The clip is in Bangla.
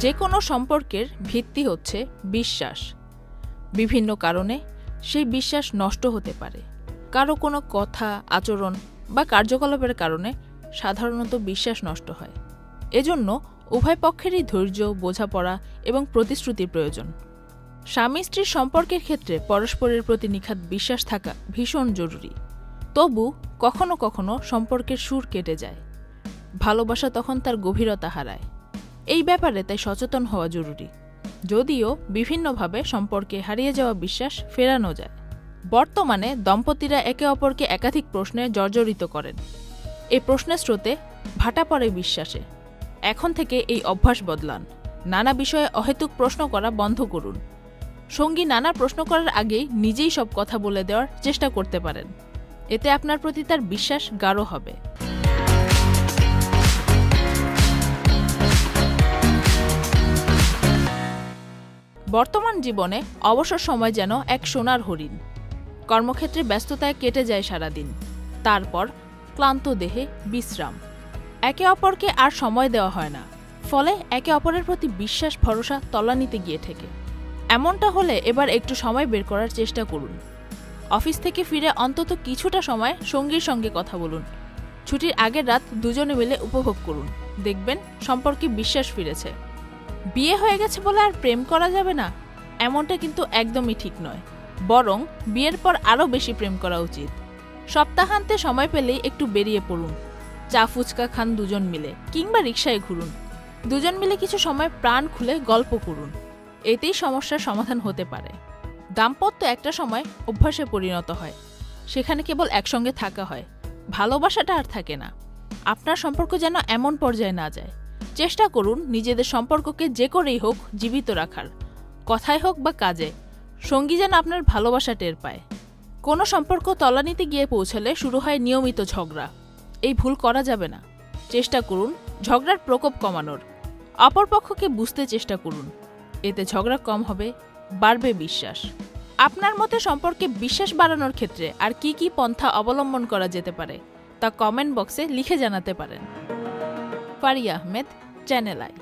যে কোনো সম্পর্কের ভিত্তি হচ্ছে বিশ্বাস। বিভিন্ন কারণে সেই বিশ্বাস নষ্ট হতে পারে। কারো কোনো কথা, আচরণ বা কার্যকলাপের কারণে সাধারণত বিশ্বাস নষ্ট হয়। এজন্য উভয় পক্ষেরই ধৈর্য, বোঝাপড়া এবং প্রতিশ্রুতির প্রয়োজন। স্বামী স্ত্রীর সম্পর্কের ক্ষেত্রে পরস্পরের প্রতি নিখাদ বিশ্বাস থাকা ভীষণ জরুরি। তবু কখনো কখনো সম্পর্কের সুর কেটে যায়, ভালোবাসা তখন তার গভীরতা হারায়। এই ব্যাপারে তাই সচেতন হওয়া জরুরি। যদিও বিভিন্নভাবে সম্পর্কে হারিয়ে যাওয়া বিশ্বাস ফেরানো যায়। বর্তমানে দম্পতিরা একে অপরকে একাধিক প্রশ্নে জর্জরিত করেন। এই প্রশ্নের স্রোতে ভাটা পড়ে বিশ্বাসে। এখন থেকে এই অভ্যাস বদলান। নানা বিষয়ে অহেতুক প্রশ্ন করা বন্ধ করুন। সঙ্গী নানা প্রশ্ন করার আগেই নিজেই সব কথা বলে দেওয়ার চেষ্টা করতে পারেন। এতে আপনার প্রতি তার বিশ্বাস গাঢ় হবে। বর্তমান জীবনে অবসর সময় যেন এক সোনার হরিণ। কর্মক্ষেত্রে ব্যস্ততায় কেটে যায় সারাদিন। তারপর ক্লান্ত দেহে বিশ্রাম। একে অপরকে আর সময় দেওয়া হয় না। ফলে একে অপরের প্রতি বিশ্বাস, ভরসা তলানিতে গিয়ে ঠেকে। এমনটা হলে এবার একটু সময় বের করার চেষ্টা করুন। অফিস থেকে ফিরে অন্তত কিছুটা সময় সঙ্গীর সঙ্গে কথা বলুন। ছুটির আগের রাত দুজনে মিলে উপভোগ করুন। দেখবেন সম্পর্কে বিশ্বাস ফিরেছে। বিয়ে হয়ে গেছে বলে আর প্রেম করা যাবে না, এমনটা কিন্তু একদমই ঠিক নয়। বরং বিয়ের পর আরও বেশি প্রেম করা উচিত। সপ্তাহান্তে সময় পেলেই একটু বেরিয়ে পড়ুন। চা ফুচকা খান দুজন মিলে, কিংবা রিকশায় ঘুরুন। দুজন মিলে কিছু সময় প্রাণ খুলে গল্প করুন। এতেই সমস্যার সমাধান হতে পারে। দাম্পত্য একটা সময় অভ্যাসে পরিণত হয়। সেখানে কেবল একসঙ্গে থাকা হয়, ভালোবাসাটা আর থাকে না। আপনার সম্পর্ক যেন এমন পর্যায়ে না যায়। চেষ্টা করুন নিজেদের সম্পর্ককে যে করেই হোক জীবিত রাখার। কথায় হোক বা কাজে সঙ্গী যেন আপনার ভালোবাসা টের পায়। কোনো সম্পর্ক তলানিতে গিয়ে পৌঁছালে শুরু হয় নিয়মিত ঝগড়া। এই ভুল করা যাবে না। চেষ্টা করুন ঝগড়ার প্রকোপ কমানোর। অপরপক্ষকে বুঝতে চেষ্টা করুন। এতে ঝগড়া কম হবে, বাড়বে বিশ্বাস। আপনার মতে সম্পর্কে বিশ্বাস বাড়ানোর ক্ষেত্রে আর কি কি পন্থা অবলম্বন করা যেতে পারে তা কমেন্ট বক্সে লিখে জানাতে পারেন। Faria Ahmed, channel I.